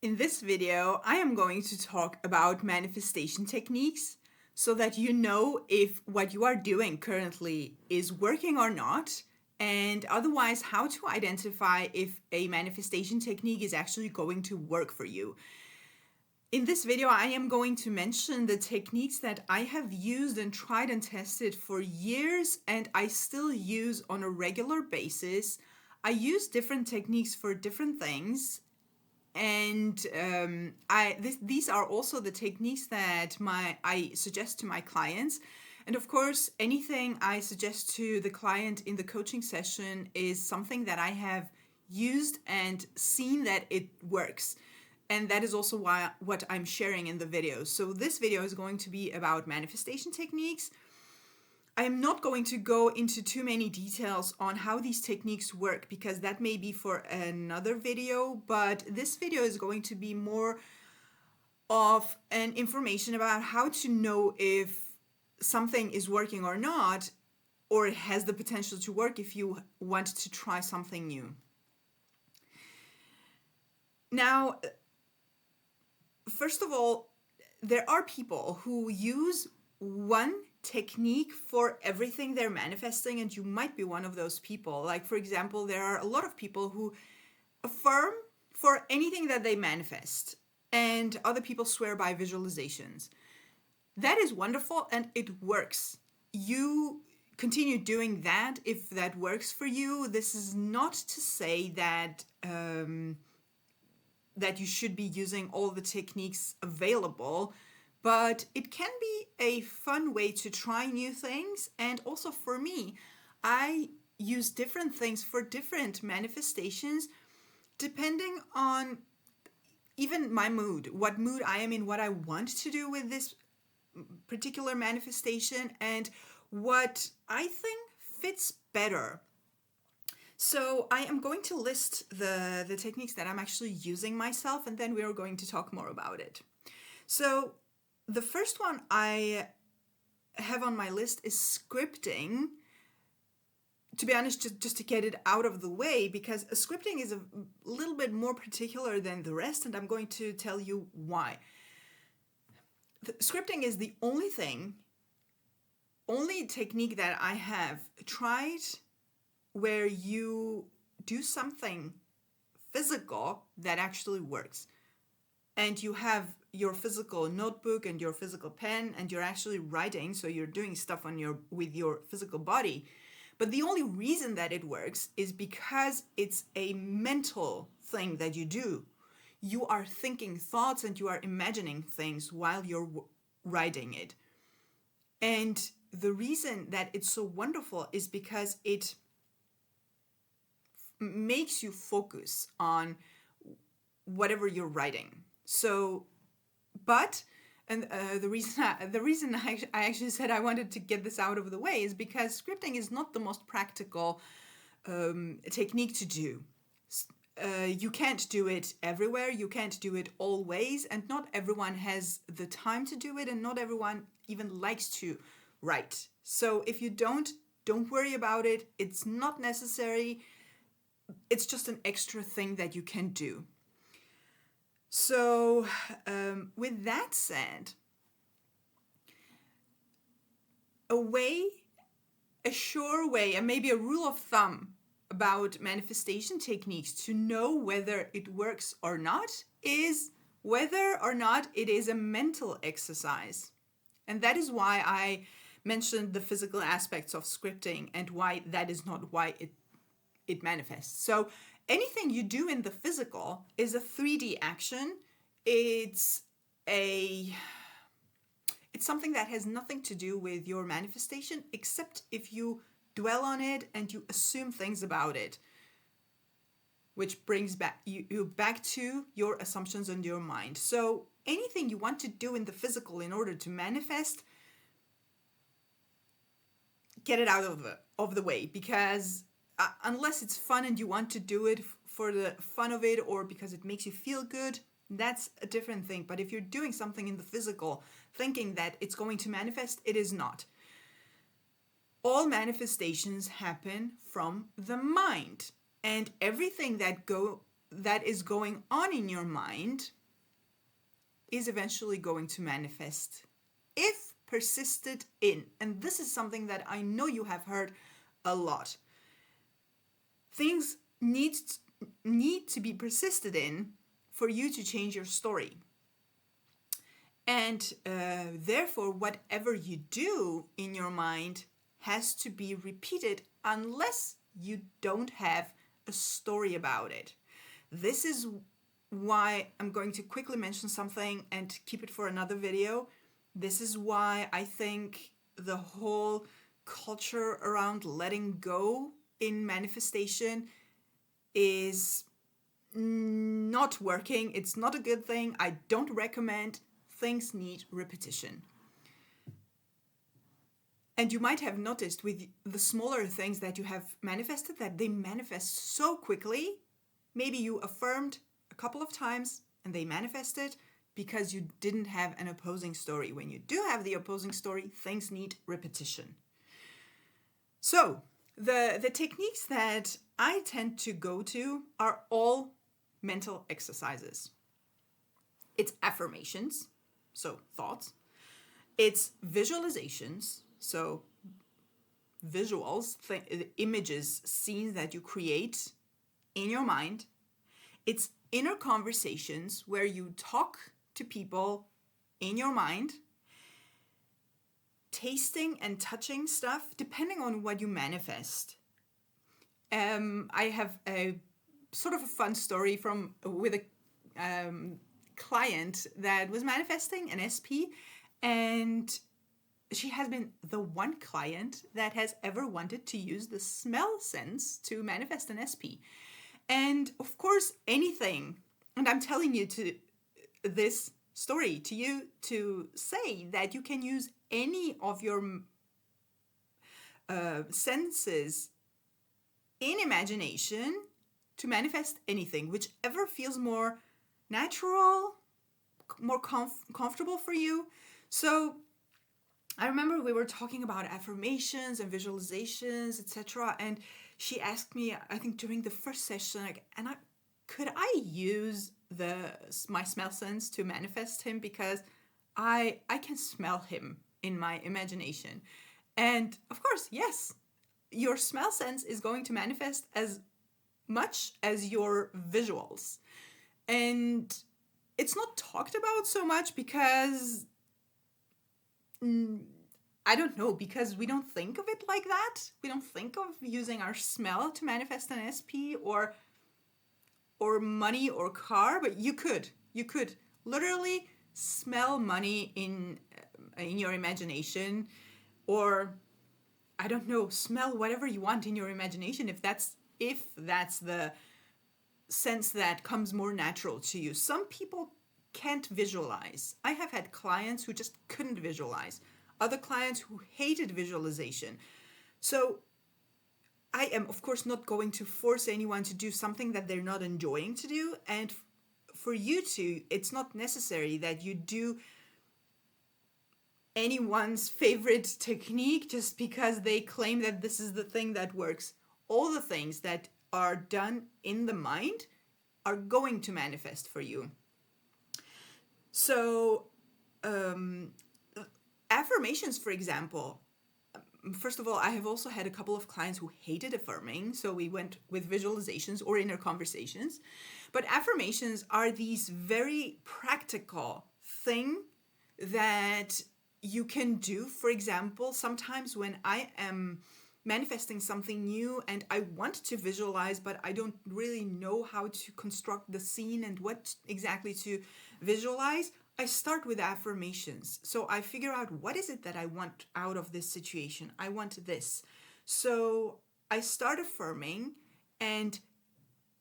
In this video, I am going to talk about manifestation techniques so that you know if what you are doing currently is working or not, and otherwise how to identify if a manifestation technique is actually going to work for you. In this video, I am going to mention the techniques that I have used and tried and tested for years and I still use on a regular basis. I use different techniques for different things, and these are also the techniques that I suggest to my clients. And of course, anything I suggest to the client in the coaching session is something that I have used and seen that it works. And that is also what I'm sharing in the video. So this video is going to be about manifestation techniques. I am not going to go into too many details on how these techniques work because that may be for another video, but this video is going to be more of an information about how to know if something is working or not, or it has the potential to work if you want to try something new. Now, first of all, there are people who use one technique for everything they're manifesting, and you might be one of those people. Like, for example, there are a lot of people who affirm for anything that they manifest, and other people swear by visualizations. That is wonderful and it works. You continue doing that if that works for you. This is not to say that that you should be using all the techniques available, but it can be a fun way to try new things. And also for me, I use different things for different manifestations depending on even my mood, what mood I am in, what I want to do with this particular manifestation, and what I think fits better. So I am going to list the techniques that I'm actually using myself, and then we are going to talk more about it. So the first one I have on my list is scripting. To be honest, just to get it out of the way, because scripting is a little bit more particular than the rest, and I'm going to tell you why. Scripting is the only technique that I have tried where you do something physical that actually works. And you have your physical notebook and your physical pen, and you're actually writing, so you're doing stuff with your physical body. But the only reason that it works is because it's a mental thing that you do. You are thinking thoughts and you are imagining things while you're writing it. And the reason that it's so wonderful is because it makes you focus on whatever you're writing. So, the reason I actually said I wanted to get this out of the way is because scripting is not the most practical technique to do. You can't do it everywhere, you can't do it always, and not everyone has the time to do it, and not everyone even likes to write. So if you don't worry about it. It's not necessary. It's just an extra thing that you can do. So with that said, a sure way, and maybe a rule of thumb about manifestation techniques to know whether it works or not is whether or not it is a mental exercise. And that is why I mentioned the physical aspects of scripting and why that is not why it manifests. So anything you do in the physical is a 3D action. It's something that has nothing to do with your manifestation, except if you dwell on it and you assume things about it, which brings you back to your assumptions and your mind. So anything you want to do in the physical in order to manifest, get it out of the way, because unless it's fun and you want to do it for the fun of it or because it makes you feel good, that's a different thing. But if you're doing something in the physical thinking that it's going to manifest, it is not. All manifestations happen from the mind, and everything that that is going on in your mind is eventually going to manifest if persisted in. And this is something that I know you have heard a lot. Things need to be persisted in for you to change your story. And therefore, whatever you do in your mind has to be repeated unless you don't have a story about it. This is why I'm going to quickly mention something and keep it for another video. This is why I think the whole culture around letting go in manifestation is not working. It's not a good thing. I don't recommend. Things need repetition. And you might have noticed with the smaller things that you have manifested that they manifest so quickly. Maybe you affirmed a couple of times and they manifested because you didn't have an opposing story. When you do have the opposing story, things need repetition. So the techniques that I tend to go to are all mental exercises. It's affirmations, so thoughts. It's visualizations, so visuals, images, scenes that you create in your mind. It's inner conversations where you talk to people in your mind. Tasting and touching stuff, depending on what you manifest. I have a sort of a fun story with a client that was manifesting an SP, and she has been the one client that has ever wanted to use the smell sense to manifest an SP. And of course, anything, and I'm telling you this story to you to say that you can use any of your senses in imagination to manifest anything, whichever feels more natural, more comfortable for you. So I remember we were talking about affirmations and visualizations, etc. And she asked me, I think during the first session, could I use my smell sense to manifest him, because I can smell him in my imagination. And of course, yes, your smell sense is going to manifest as much as your visuals. And it's not talked about so much because I don't know, because we don't think of it like that. We don't think of using our smell to manifest an SP or money or car, but you could literally smell money in your imagination, or I don't know, smell whatever you want in your imagination if that's the sense that comes more natural to you. Some people can't visualize. I have had clients who just couldn't visualize, other clients who hated visualization. So I am, of course, not going to force anyone to do something that they're not enjoying to do. And for you to, it's not necessary that you do anyone's favorite technique just because they claim that this is the thing that works. All the things that are done in the mind are going to manifest for you. So, affirmations, for example. First of all, I have also had a couple of clients who hated affirming, so we went with visualizations or inner conversations. But affirmations are these very practical thing that you can do. For example, sometimes when I am manifesting something new and I want to visualize, but I don't really know how to construct the scene and what exactly to visualize, I start with affirmations. So I figure out, what is it that I want out of this situation? I want this. So I start affirming, and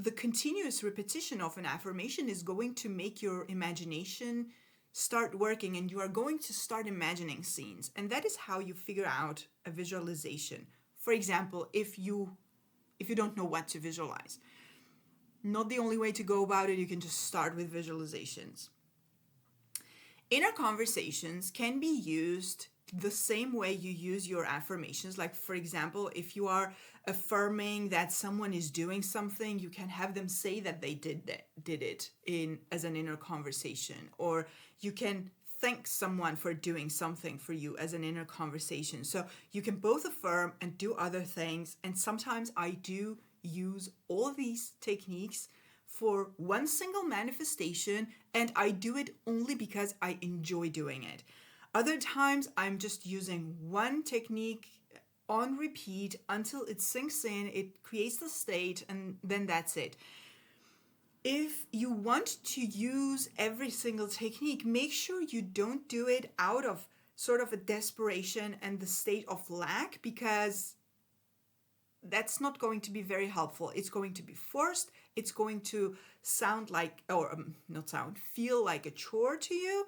the continuous repetition of an affirmation is going to make your imagination start working, and you are going to start imagining scenes. And that is how you figure out a visualization. For example, if you don't know what to visualize, not the only way to go about it, you can just start with visualizations. Inner conversations can be used the same way you use your affirmations. Like, for example, if you are affirming that someone is doing something, you can have them say that they did it in as an inner conversation, or you can thank someone for doing something for you as an inner conversation. So you can both affirm and do other things. And sometimes I do use all these techniques for one single manifestation, and I do it only because I enjoy doing it. Other times I'm just using one technique on repeat until it sinks in, it creates the state, and then that's it. If you want to use every single technique, make sure you don't do it out of sort of a desperation and the state of lack, because that's not going to be very helpful. It's going to be forced. It's going to sound like, or not sound, feel like a chore to you,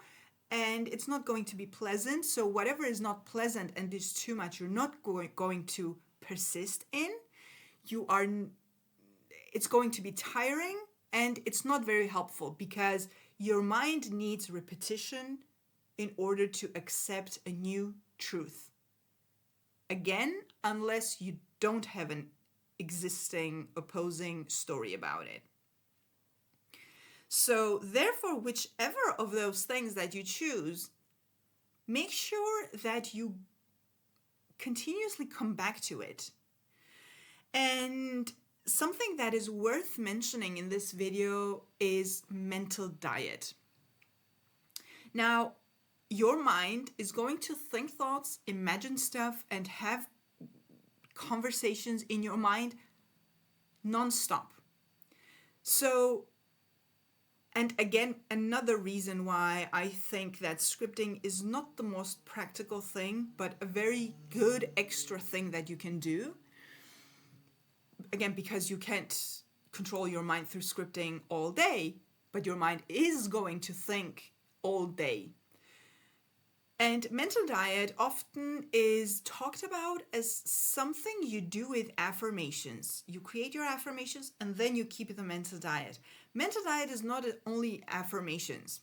and it's not going to be pleasant. So whatever is not pleasant and is too much, you're not going to persist in. It's going to be tiring, and it's not very helpful, because your mind needs repetition in order to accept a new truth. Again, unless you don't have an existing opposing story about it. So therefore, whichever of those things that you choose, make sure that you continuously come back to it. And something that is worth mentioning in this video is mental diet. Now, your mind is going to think thoughts, imagine stuff, and have conversations in your mind nonstop. So, and again, another reason why I think that scripting is not the most practical thing, but a very good extra thing that you can do. Again, because you can't control your mind through scripting all day, but your mind is going to think all day. And mental diet often is talked about as something you do with affirmations. You create your affirmations and then you keep the mental diet. Mental diet is not only affirmations.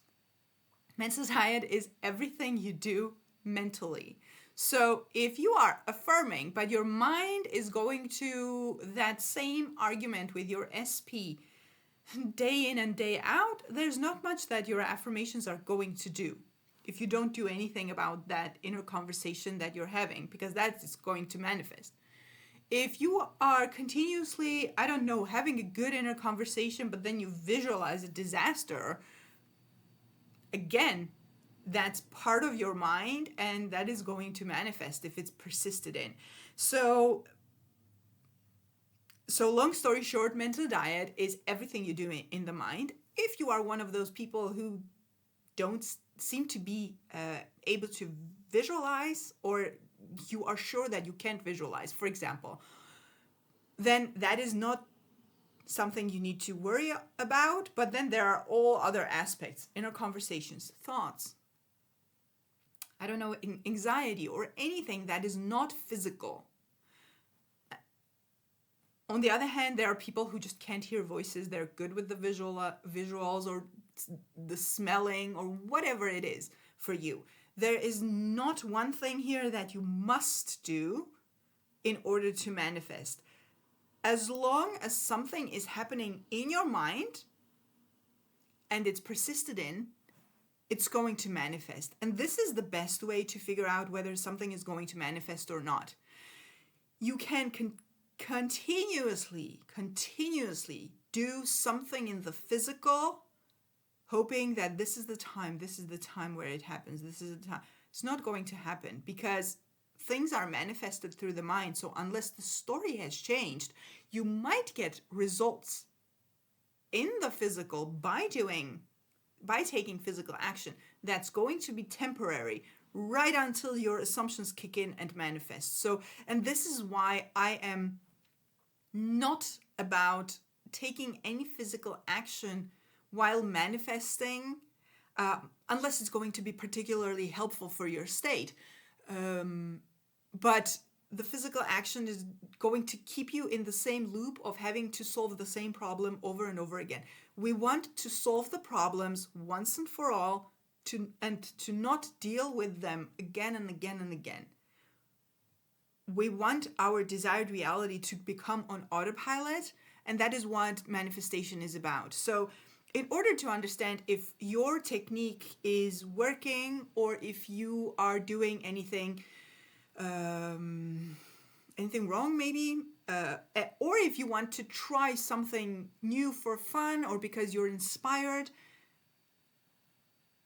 Mental diet is everything you do mentally. So if you are affirming, but your mind is going to that same argument with your SP day in and day out, there's not much that your affirmations are going to do if you don't do anything about that inner conversation that you're having, because that is going to manifest. If you are continuously, having a good inner conversation, but then you visualize a disaster, again, that's part of your mind, and that is going to manifest if it's persisted in. So long story short, mental diet is everything you do in the mind. If you are one of those people who don't seem to be able to visualize, or you are sure that you can't visualize, for example, then that is not something you need to worry about. But then there are all other aspects, inner conversations, thoughts, anxiety, or anything that is not physical. On the other hand, there are people who just can't hear voices. They're good with the visuals or the smelling or whatever it is for you. There is not one thing here that you must do in order to manifest. As long as something is happening in your mind and it's persisted in, it's going to manifest. And this is the best way to figure out whether something is going to manifest or not. You can continuously do something in the physical, hoping that this is the time where it happens, this is the time. It's not going to happen, because things are manifested through the mind. So unless the story has changed, you might get results in the physical by taking physical action. That's going to be temporary, right until your assumptions kick in and manifest. So, and this is why I am not about taking any physical action while manifesting, unless it's going to be particularly helpful for your state. But the physical action is going to keep you in the same loop of having to solve the same problem over and over again. We want to solve the problems once and for all to not deal with them again and again and again. We want our desired reality to become on autopilot, and that is what manifestation is about. So in order to understand if your technique is working or if you are doing anything wrong maybe, or if you want to try something new for fun or because you're inspired,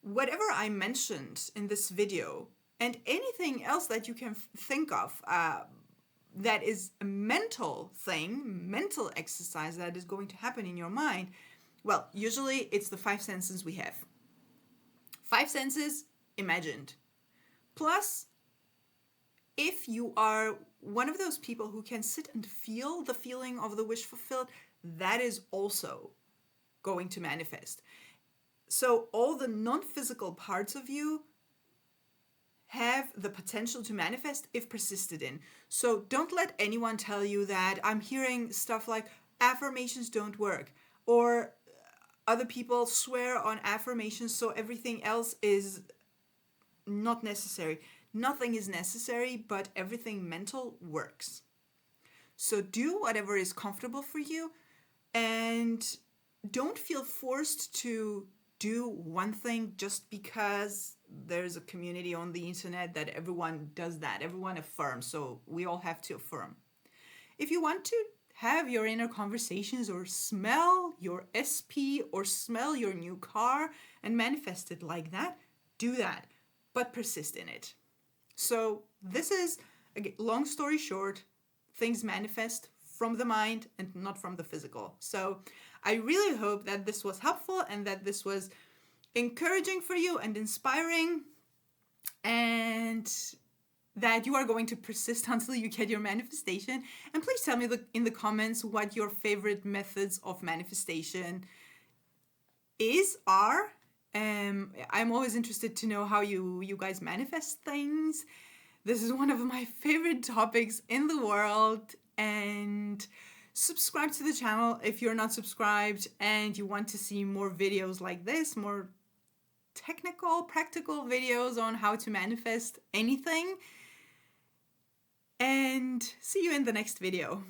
whatever I mentioned in this video and anything else that you can think of that is a mental thing, mental exercise that is going to happen in your mind, well, usually it's the 5 senses we have. 5 senses imagined. Plus, if you are one of those people who can sit and feel the feeling of the wish fulfilled, that is also going to manifest. So all the non-physical parts of you have the potential to manifest if persisted in. So don't let anyone tell you that I'm hearing stuff like affirmations don't work, or other people swear on affirmations so everything else is not necessary. Nothing is necessary, but everything mental works. So do whatever is comfortable for you, and don't feel forced to do one thing just because there's a community on the internet that everyone does that. Everyone affirms, so we all have to affirm. If you want to have your inner conversations or smell your SP or smell your new car and manifest it like that, do that, but persist in it. So this is, again, long story short, things manifest from the mind and not from the physical. So I really hope that this was helpful and that this was encouraging for you and inspiring, and that you are going to persist until you get your manifestation. And please tell me in the comments what your favorite methods of manifestation are. I'm always interested to know how you guys manifest things. This is one of my favorite topics in the world. And subscribe to the channel if you're not subscribed and you want to see more videos like this, more technical, practical videos on how to manifest anything. And see you in the next video.